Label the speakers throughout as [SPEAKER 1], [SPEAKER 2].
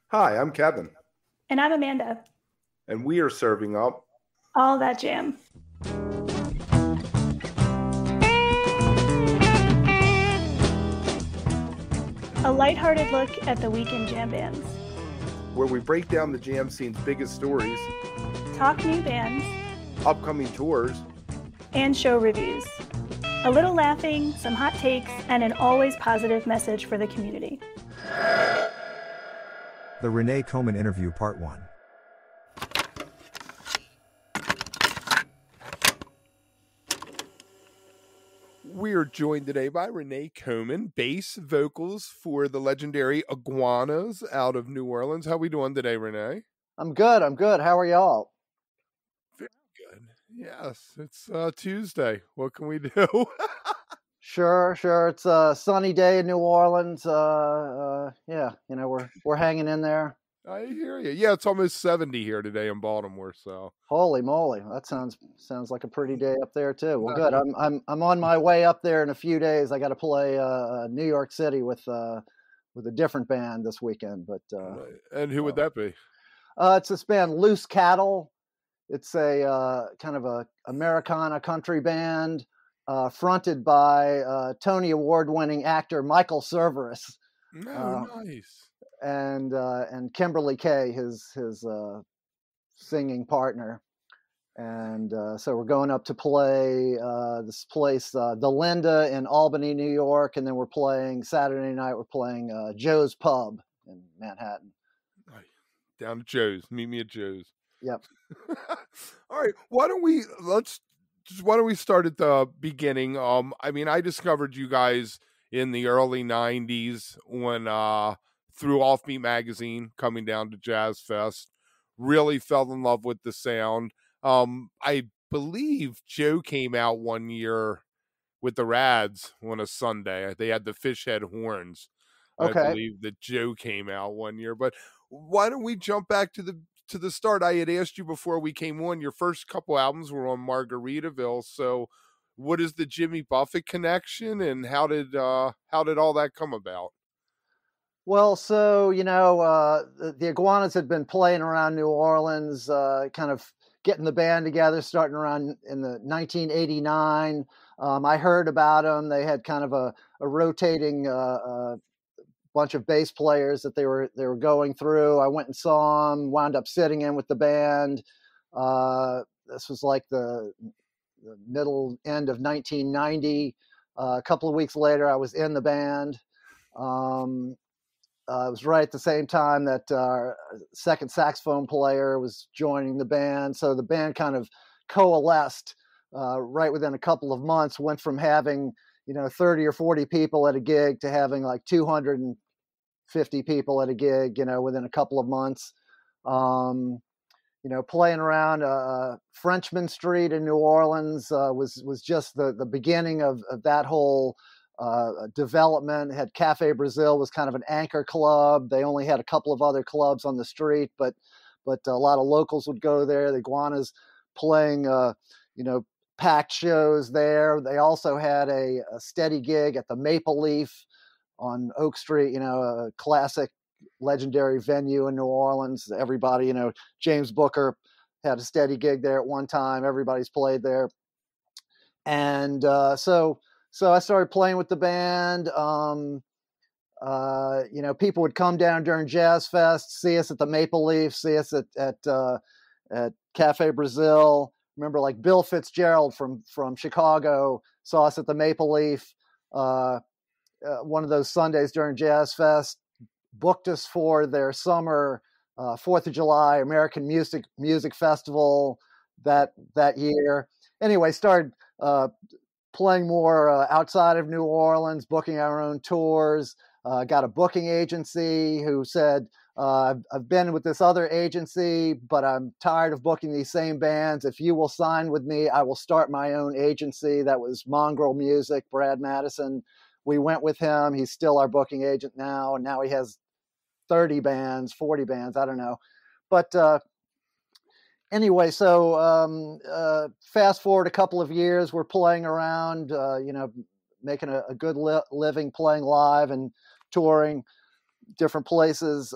[SPEAKER 1] Hi, I'm Kevin,
[SPEAKER 2] And I'm Amanda.
[SPEAKER 1] and we are serving up.
[SPEAKER 2] All that jam. A lighthearted look at the weekend jam bands.
[SPEAKER 1] Where we break down the jam scene's biggest stories,
[SPEAKER 2] Talk new bands.
[SPEAKER 1] upcoming tours,
[SPEAKER 2] And show reviews. A little laughing, some hot takes, and an always positive message for the community.
[SPEAKER 3] The René Coman Interview Part 1.
[SPEAKER 1] We are joined today by René Coman, bass vocals for the legendary Iguanas out of New Orleans. How we doing today, René?
[SPEAKER 4] I'm good. How are y'all?
[SPEAKER 1] Very good. Yes, it's Tuesday. What can we do?
[SPEAKER 4] Sure. It's a sunny day in New Orleans. Yeah, we're hanging in there.
[SPEAKER 1] I hear you. Yeah, it's almost 70 here today in Baltimore. So
[SPEAKER 4] Holy moly, that sounds like a pretty day up there too. Well, good. I'm on my way up there in a few days. I got to play New York City with a different band this weekend. But
[SPEAKER 1] and who would that be?
[SPEAKER 4] It's this band Loose Cattle. It's a kind of a Americana country band fronted by Tony Award-winning actor Michael Cerveris.
[SPEAKER 1] Oh, nice.
[SPEAKER 4] And Kimberly Kay, his singing partner, and so we're going up to play this place, the Linda in Albany, New York, and then we're playing Saturday night. We're playing Joe's Pub in Manhattan.
[SPEAKER 1] Down to Joe's. Meet me at Joe's.
[SPEAKER 4] Yep.
[SPEAKER 1] All right. Why don't we start at the beginning? I discovered you guys in the early '90s when through Offbeat magazine, coming down to Jazz Fest, really fell in love with the sound. I believe Joe came out one year with the Rads on a Sunday. They had the fish head horns.
[SPEAKER 4] Okay.
[SPEAKER 1] I believe that Joe came out one year. But why don't we jump back to the start? I had asked you before we came on, your first couple albums were on Margaritaville. So what is the Jimmy Buffett connection, and how did all that come about?
[SPEAKER 4] Well, so, the Iguanas had been playing around New Orleans, kind of getting the band together, starting around in the 1989. I heard about them. They had kind of a rotating bunch of bass players that they were going through. I went and saw them, wound up sitting in with the band. This was like the middle end of 1990. A couple of weeks later, I was in the band. It was right at the same time that our second saxophone player was joining the band. So the band kind of coalesced right within a couple of months, went from having, 30 or 40 people at a gig to having like 250 people at a gig, within a couple of months. Playing around Frenchman Street in New Orleans was just the beginning of that whole development. Had Cafe Brazil was kind of an anchor club. They only had a couple of other clubs on the street, but a lot of locals would go there. The Iguanas playing, packed shows there. They also had a steady gig at the Maple Leaf on Oak Street, a classic legendary venue in New Orleans. Everybody, James Booker had a steady gig there at one time. Everybody's played there. And so I started playing with the band. People would come down during Jazz Fest, see us at the Maple Leaf, see us at Cafe Brazil. Remember, like Bill Fitzgerald from Chicago saw us at the Maple Leaf. One of those Sundays during Jazz Fest, booked us for their summer 4th of July American Music Festival that year. Anyway, started playing more outside of New Orleans, booking our own tours. Got a booking agency who said, I've been with this other agency, but I'm tired of booking these same bands. If you will sign with me, I will start my own agency. That was Mongrel Music, Brad Madison. We went with him. He's still our booking agent now, and now he has 30 bands, 40 bands, I don't know. But anyway, so fast forward a couple of years, we're playing around, making a good living playing live and touring different places.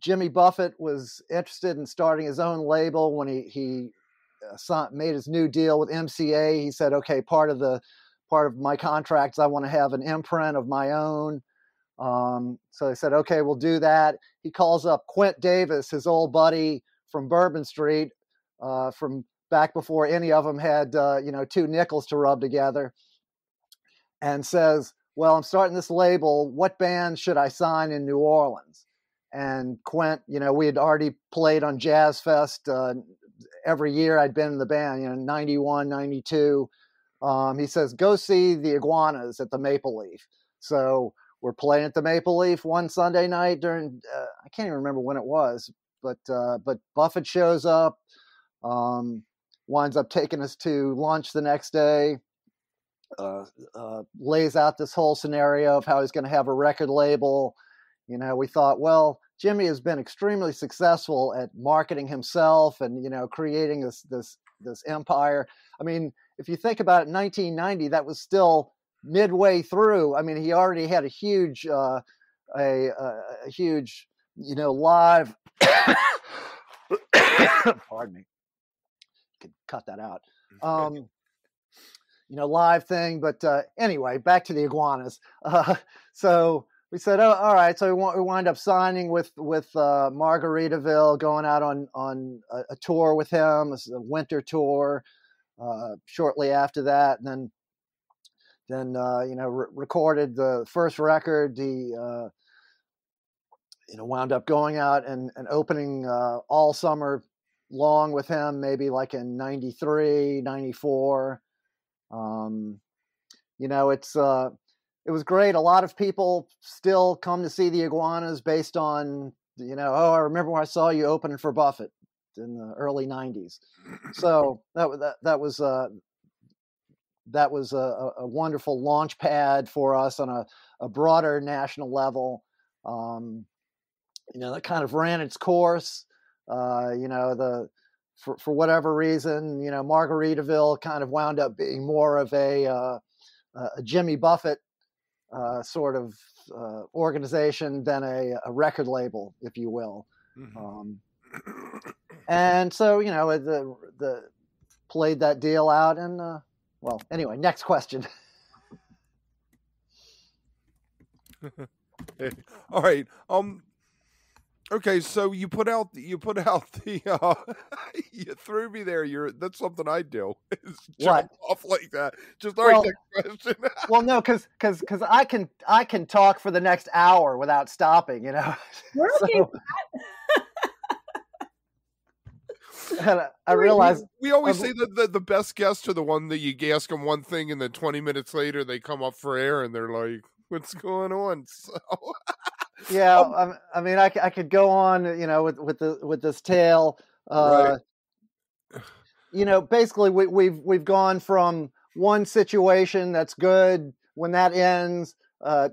[SPEAKER 4] Jimmy Buffett was interested in starting his own label when he made his new deal with MCA. He said, okay, part of my contract is I want to have an imprint of my own. So they said, okay, we'll do that. He calls up Quint Davis, his old buddy from Bourbon Street, from back before any of them had, two nickels to rub together, and says, well, I'm starting this label. What band should I sign in New Orleans? And Quint, we had already played on Jazz Fest every year I'd been in the band, 91, 92. He says, go see the Iguanas at the Maple Leaf. So we're playing at the Maple Leaf one Sunday night during, I can't even remember when it was, but Buffett shows up, winds up taking us to lunch the next day, lays out this whole scenario of how he's going to have a record label. We thought, well, Jimmy has been extremely successful at marketing himself and, creating this empire. I mean, if you think about it, 1990, that was still midway through. I mean, he already had a huge, live, pardon me, you could cut that out. Live thing. But anyway, back to the Iguanas. So we said, oh, all right. So we wind up signing with Margaritaville, going out on a tour with him, a winter tour. Shortly after that, and then recorded the first record. He wound up going out and opening all summer long with him, maybe like in 93, 94. It was great. A lot of people still come to see the Iguanas based on, I remember when I saw you opening for Buffett in the early 90s. So that was a wonderful launch pad for us on a broader national level. That kind of ran its course. For whatever reason, Margaritaville kind of wound up being more of a Jimmy Buffett sort of organization than a record label, if you will. Mm-hmm. And so, the played that deal out, and anyway, next question.
[SPEAKER 1] All right. Okay, so you put out the you threw me there. That's something I do. Is jump off like that. Just all right, next question.
[SPEAKER 4] Well, no, because I can talk for the next hour without stopping.
[SPEAKER 2] We're okay with that.
[SPEAKER 4] And I realize
[SPEAKER 1] we always say that the best guests are the one that you ask them one thing, and then 20 minutes later they come up for air and they're like, "What's going on?" So,
[SPEAKER 4] yeah, I mean, I could go on, with this tale.
[SPEAKER 1] Right.
[SPEAKER 4] Basically, we've gone from one situation that's good. When that ends,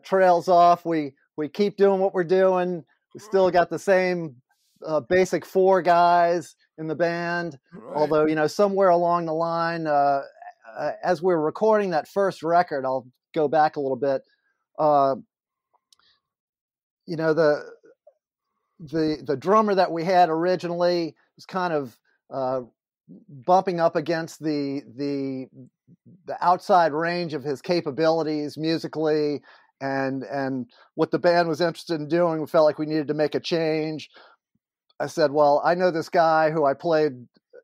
[SPEAKER 4] trails off. We keep doing what we're doing. We still got the same basic four guys in the band, right. Although, somewhere along the line, as we're recording that first record, I'll go back a little bit, the drummer that we had originally was kind of bumping up against the outside range of his capabilities musically, and what the band was interested in doing. We felt like we needed to make a change. I said, well, I know this guy who I played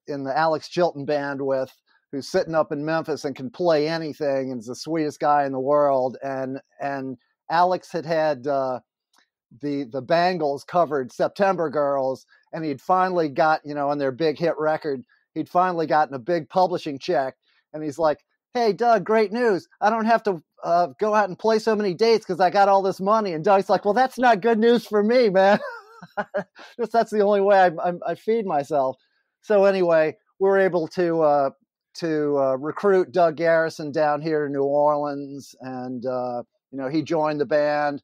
[SPEAKER 4] in the Alex Chilton band with, who's sitting up in Memphis and can play anything, and is the sweetest guy in the world. And Alex had the Bangles covered September Girls, and he'd finally got, on their big hit record, he'd finally gotten a big publishing check. And he's like, hey, Doug, great news. I don't have to go out and play so many dates because I got all this money. And Doug's like, well, that's not good news for me, man. That's the only way I feed myself. So anyway, we were able to recruit Doug Garrison down here to New Orleans, and he joined the band.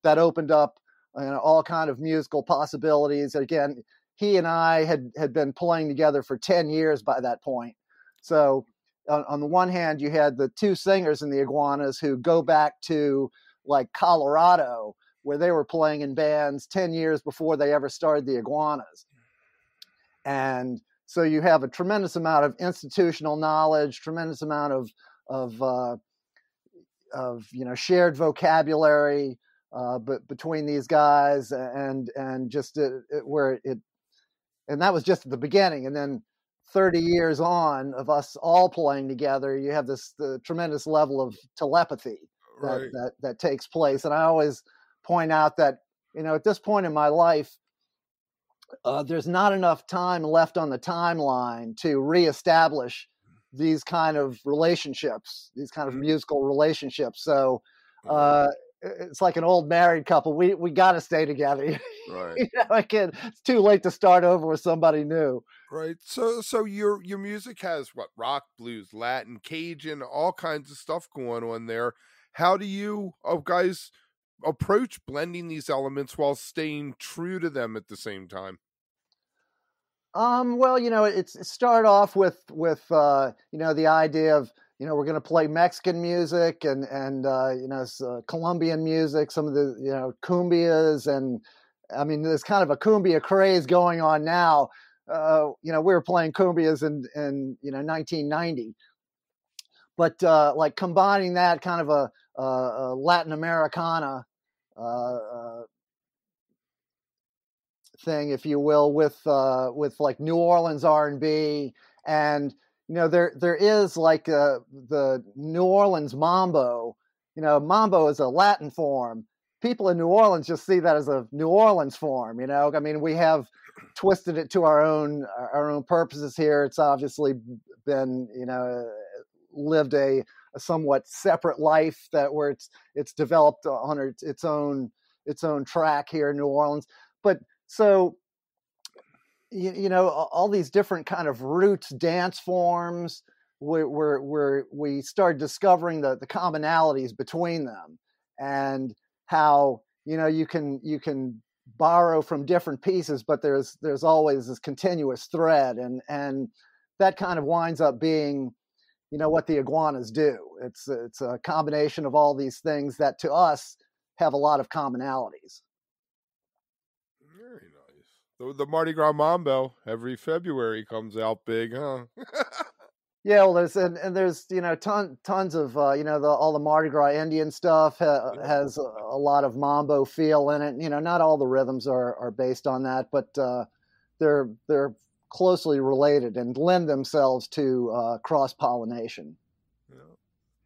[SPEAKER 4] That opened up all kind of musical possibilities. Again, he and I had been playing together for 10 years by that point. So on the one hand, you had the two singers in the Iguanas who go back to like Colorado where they were playing in bands 10 years before they ever started the Iguanas. And so you have a tremendous amount of institutional knowledge, tremendous amount of shared vocabulary but between these guys, and just and that was just at the beginning. And then 30 years on of us all playing together, you have the tremendous level of telepathy that takes place. And I always point out that, at this point in my life, there's not enough time left on the timeline to reestablish these kind of relationships, these kind of musical relationships. So it's like an old married couple. We got to stay together.
[SPEAKER 1] Right.
[SPEAKER 4] It's too late to start over with somebody new.
[SPEAKER 1] Right. So your music has what? Rock, blues, Latin, Cajun, all kinds of stuff going on there. How do you guys approach blending these elements while staying true to them at the same time?
[SPEAKER 4] Well, it started off with the idea of, we're going to play Mexican music and Colombian music, some of the, cumbias. And I mean, there's kind of a cumbia craze going on now. We were playing cumbias in 1990, but like combining that kind of a Latin Americana thing, if you will, with like New Orleans R&B. And there is like the New Orleans mambo. Mambo is a Latin form. People in New Orleans just see that as a New Orleans form. I mean, we have twisted it to our own purposes here. It's obviously been lived a somewhat separate life where it's developed on its own track here in New Orleans. But so all these different kind of roots dance forms, where we started discovering the commonalities between them, and how you can borrow from different pieces, but there's always this continuous thread, and that kind of winds up being what the Iguanas do. It's a combination of all these things that to us have a lot of commonalities.
[SPEAKER 1] Very nice. The Mardi Gras Mambo every February comes out big, huh?
[SPEAKER 4] Yeah, well, there's tons of all the Mardi Gras Indian stuff has a lot of mambo feel in it. Not all the rhythms are based on that, but they're closely related and lend themselves to cross-pollination.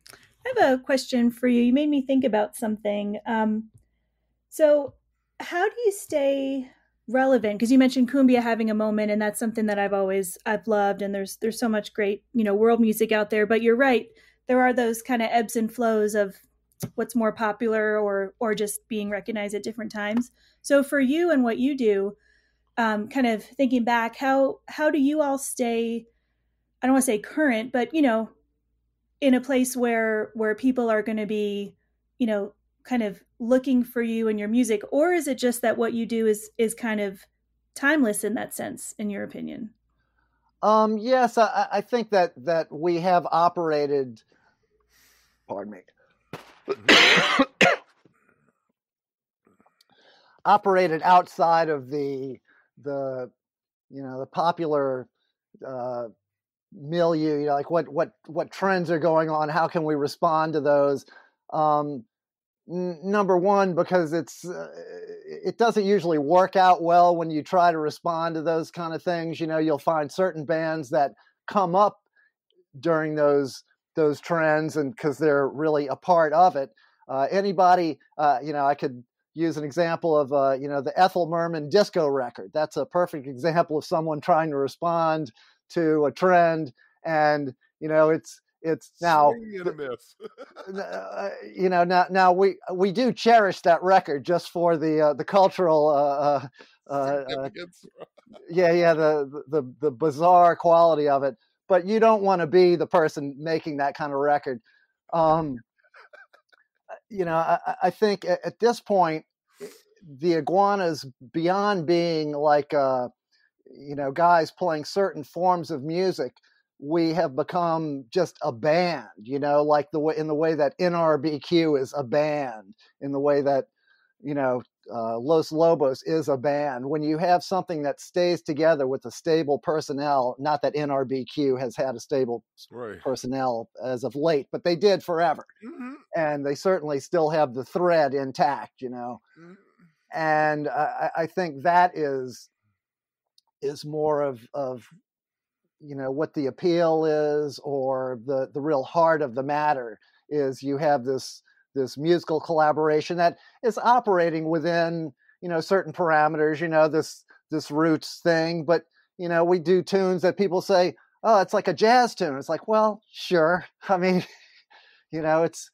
[SPEAKER 2] I have a question for you. You made me think about something. So how do you stay relevant? Because you mentioned cumbia having a moment, and that's something that I've loved, and there's so much great, world music out there. But you're right. There are those kind of ebbs and flows of what's more popular or just being recognized at different times. So for you and what you do, kind of thinking back, how do you all stay, I don't want to say current, but, in a place where people are going to be, kind of looking for you and your music? Or is it just that what you do is kind of timeless in that sense, in your opinion?
[SPEAKER 4] Yes, I think that we have operated, pardon me, operated outside of the popular milieu, like what trends are going on, how can we respond to those? Number one, because it doesn't usually work out well when you try to respond to those kind of things. You'll find certain bands that come up during those trends, and because they're really a part of it. Anybody, I could use an example of the Ethel Merman disco record. That's a perfect example of someone trying to respond to a trend, and it's now now we do cherish that record just for the cultural the bizarre quality of it, but you don't want to be the person making that kind of record. I think at this point the Iguanas, beyond being like guys playing certain forms of music, we have become just a band, like in the way that NRBQ is a band, in the way that Los Lobos is a band. When you have something that stays together with a stable personnel, not that NRBQ has had a stable personnel as of late, but they did forever. Mm-hmm. And they certainly still have the thread intact, Mm-hmm. And I think that is more of what the appeal is, or the real heart of the matter is. You have this musical collaboration that is operating within certain parameters, this roots thing, but we do tunes that people say, oh, it's like a jazz tune. It's like, well, sure. I mean, it's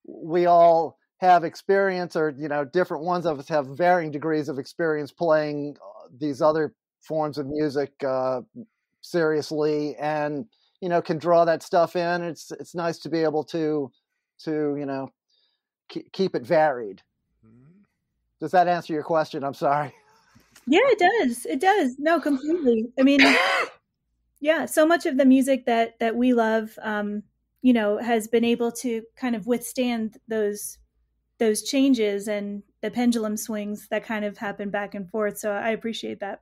[SPEAKER 4] we all have experience, or different ones of us have varying degrees of experience playing these other forms of music seriously, and can draw that stuff in. It's nice to be able to keep it varied. Does that answer your question? I'm sorry.
[SPEAKER 2] Yeah, it does. No, completely. I mean, yeah, so much of the music that we love has been able to kind of withstand those changes and the pendulum swings that kind of happen back and forth. So I appreciate that.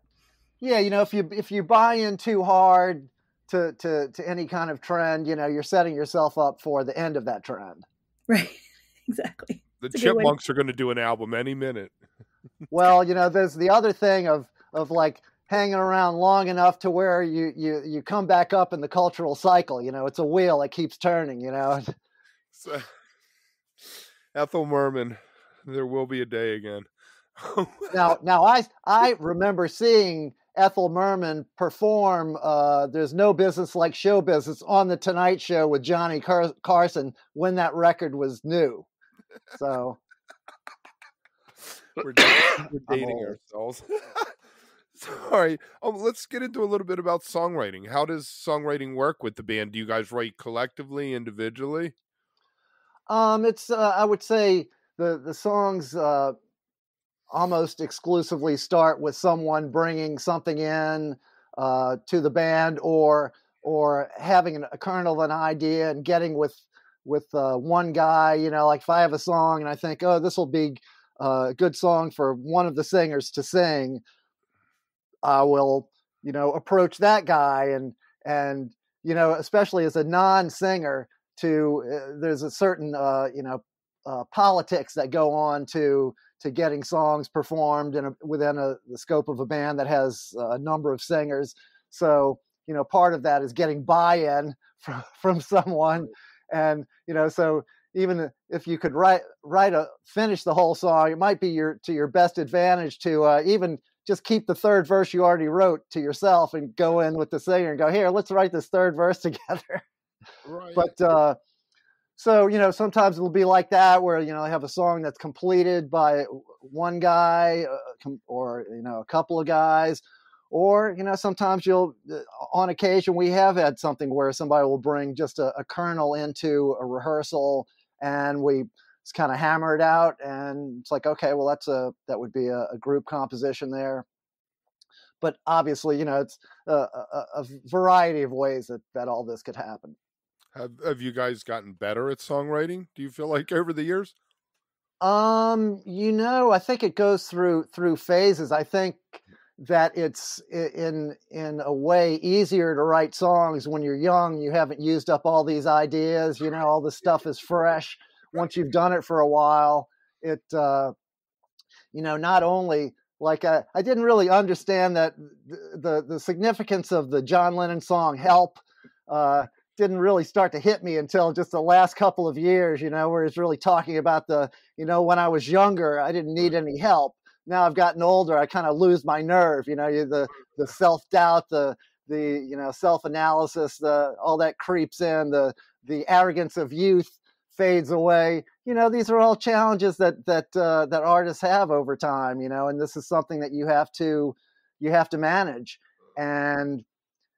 [SPEAKER 4] Yeah, if you buy in too hard to any kind of trend, you're setting yourself up for the end of that trend.
[SPEAKER 2] Right. Exactly.
[SPEAKER 1] The Chipmunks are going to do an album any minute.
[SPEAKER 4] Well, there's the other thing of like hanging around long enough to where you come back up in the cultural cycle. It's a wheel that keeps turning.
[SPEAKER 1] So, Ethel Merman, there will be a day again.
[SPEAKER 4] now I remember seeing Ethel Merman perform There's No Business Like Show Business on The Tonight Show with Johnny Carson when that record was new. So
[SPEAKER 1] we're dating ourselves. Sorry. Let's get into a little bit about songwriting. How does songwriting work with the band? Do you guys write collectively, individually?
[SPEAKER 4] It's I would say the songs almost exclusively start with someone bringing something in to the band, or having a kernel of an idea and getting with one guy. Like if I have a song and I think, oh, this will be a good song for one of the singers to sing, I will approach that guy, and especially as a non-singer, there's a certain politics that go on to getting songs performed within the scope of a band that has a number of singers. So part of that is getting buy-in from someone, and so even if you could finish the whole song, it might be to your best advantage to even just keep the third verse you already wrote to yourself and go in with the singer and go, here, let's write this third verse together. Right. But so sometimes it'll be like that, where I have a song that's completed by one guy or a couple of guys, or sometimes on occasion we have had something where somebody will bring just a kernel into a rehearsal, and we just kind of hammer it out, and it's like, okay, well that would be a group composition there. But obviously it's a variety of ways that all this could happen.
[SPEAKER 1] Have you guys gotten better at songwriting, do you feel like, over the years?
[SPEAKER 4] I think it goes through phases. I think that it's in a way easier to write songs when you're young. You haven't used up all these ideas, all this stuff is fresh. Once you've done it for a while, it not only like I didn't really understand that the significance of the John Lennon song Help didn't really start to hit me until just the last couple of years, where it's really talking about when I was younger, I didn't need any help. Now I've gotten older, I kind of lose my nerve, the self-doubt, the self-analysis, all that creeps in, the arrogance of youth fades away. These are all challenges that artists have over time, and this is something that you have to manage. And,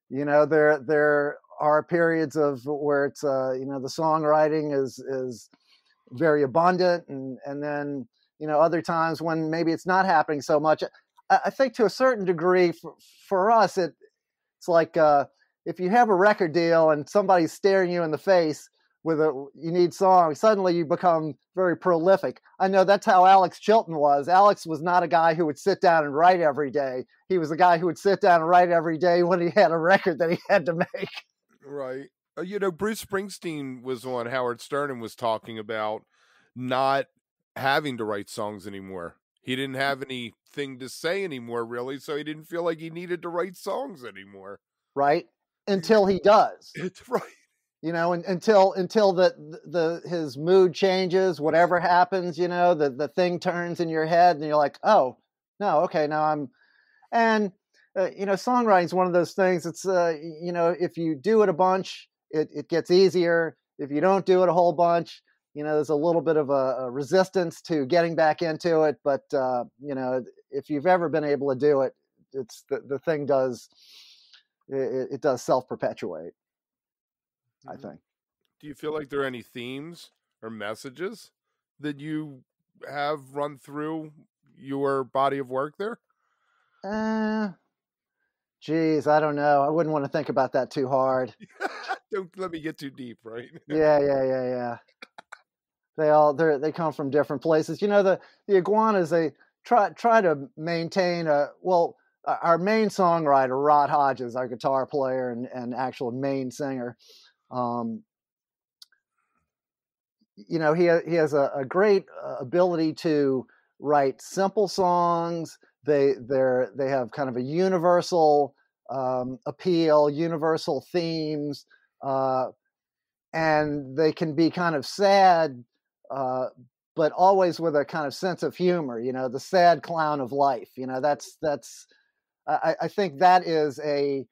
[SPEAKER 4] there are periods of where it's the songwriting is very abundant, and then other times when maybe it's not happening so much. I think to a certain degree for us it's like if you have a record deal and somebody's staring you in the face you need songs. Suddenly you become very prolific. I know that's how Alex Chilton was. Alex was not a guy who would sit down and write every day. He was a guy who would sit down and write every day when he had a record that he had to make.
[SPEAKER 1] Right. Bruce Springsteen was on Howard Stern and was talking about not having to write songs anymore. He didn't have anything to say anymore, really, so he didn't feel like he needed to write songs anymore.
[SPEAKER 4] Right? Until he does.
[SPEAKER 1] It's right.
[SPEAKER 4] Until his mood changes, whatever happens, the thing turns in your head and you're like, oh, no, okay, now I'm, and, songwriting is one of those things. It's, if you do it a bunch, it gets easier. If you don't do it a whole bunch, there's a little bit of a resistance to getting back into it. But, if you've ever been able to do it, it's the thing does, it does self-perpetuate, I think.
[SPEAKER 1] Do you feel like there are any themes or messages that you have run through your body of work there?
[SPEAKER 4] Geez, I don't know. I wouldn't want to think about that too hard.
[SPEAKER 1] Don't let me get too deep, right?
[SPEAKER 4] Yeah. They come from different places. The Iguanas, they try to maintain our main songwriter, Rod Hodges, our guitar player and actual main singer. He has a great ability to write simple songs. They have kind of a universal appeal, universal themes, and they can be kind of sad, but always with a kind of sense of humor. The sad clown of life. I think that is a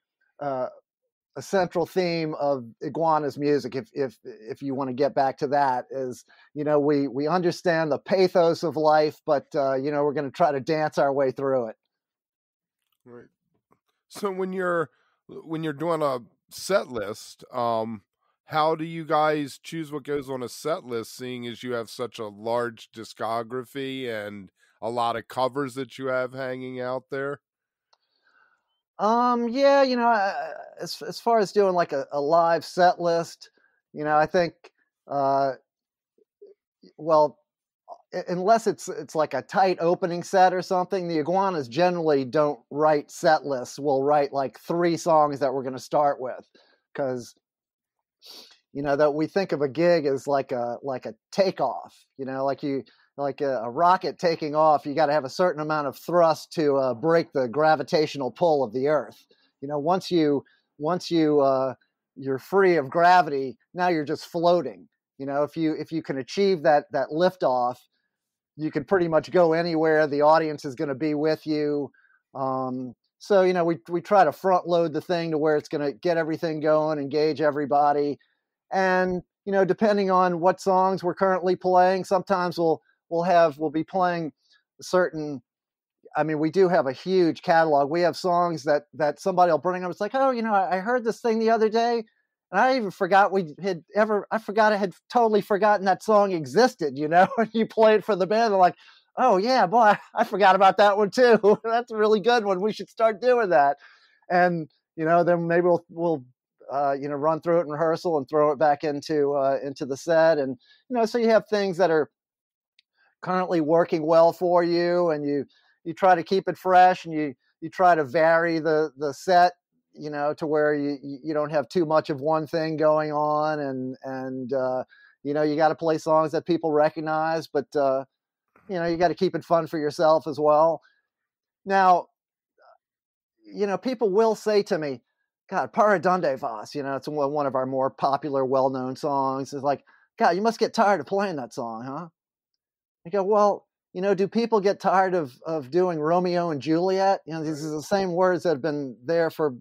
[SPEAKER 4] central theme of Iguana's music. If you want to get back to that, is we understand the pathos of life, but we're going to try to dance our way through it.
[SPEAKER 1] Right. So when you're doing a set list, how do you guys choose what goes on a set list, seeing as you have such a large discography and a lot of covers that you have hanging out there?
[SPEAKER 4] As far as doing like a live set list, I think, unless it's like a tight opening set or something, the Iguanas generally don't write set lists. We'll write like 3 songs that we're going to start with, because that we think of a gig as like a takeoff. Like a rocket taking off, you got to have a certain amount of thrust to break the gravitational pull of the Earth. Once you're free of gravity, now you're just floating. If you can achieve that liftoff, you can pretty much go anywhere. The audience is going to be with you. So we try to front load the thing to where it's going to get everything going, engage everybody, and depending on what songs we're currently playing, sometimes we'll be playing certain. I mean, we do have a huge catalog. We have songs that somebody will bring up. It's like, oh, I heard this thing the other day, and I even forgot I had totally forgotten that song existed. And you play it for the band, they're like, oh yeah, boy, I forgot about that one too. That's a really good one. We should start doing that. And then maybe we'll run through it in rehearsal and throw it back into the set. And so you have things that are currently working well for you, and you try to keep it fresh, and you try to vary the set, to where you don't have too much of one thing going on, and you got to play songs that people recognize, but you got to keep it fun for yourself as well. Now, people will say to me, God, Para Donde Vas, it's one of our more popular, well-known songs. It's like, God, you must get tired of playing that song, huh? I go, well, do people get tired of doing Romeo and Juliet? These are the same words that have been there for,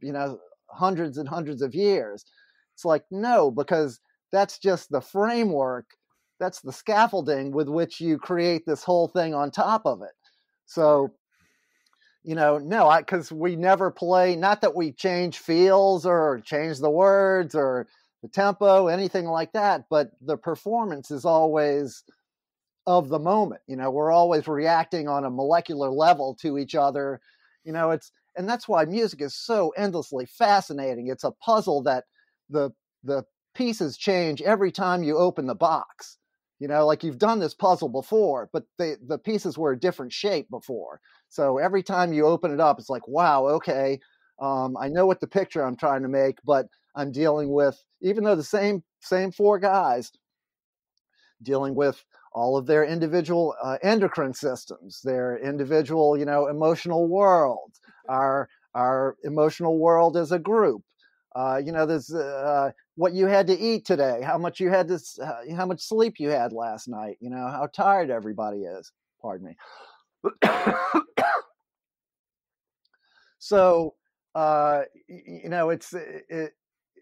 [SPEAKER 4] hundreds and hundreds of years. It's like, no, because that's just the framework. That's the scaffolding with which you create this whole thing on top of it. So, no, because we never play, not that we change feels or change the words or the tempo, anything like that, but the performance is always of the moment. We're always reacting on a molecular level to each other. And that's why music is so endlessly fascinating. It's a puzzle that the pieces change every time you open the box. You know, like you've done this puzzle before, but the pieces were a different shape before. So every time you open it up, it's like, wow, okay, I know what the picture I'm trying to make, but I'm dealing with, even though the same 4 guys, dealing with all of their individual endocrine systems, their individual, emotional worlds, our emotional world as a group. There's what you had to eat today, how much sleep you had last night, how tired everybody is. Pardon me. So,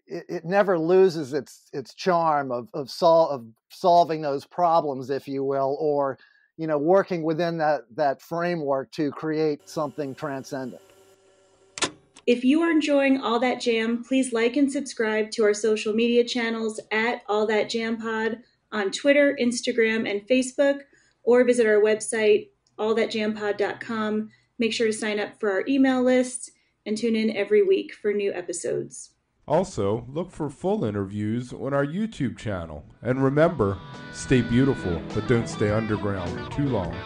[SPEAKER 4] it never loses its charm of solving those problems, if you will, or working within that framework to create something transcendent.
[SPEAKER 2] If you are enjoying All That Jam, please like and subscribe to our social media channels at All That Jam Pod on Twitter, Instagram, and Facebook, or visit our website, allthatjampod.com. Make sure to sign up for our email list and tune in every week for new episodes.
[SPEAKER 1] Also, look for full interviews on our YouTube channel. And remember, stay beautiful, but don't stay underground too long.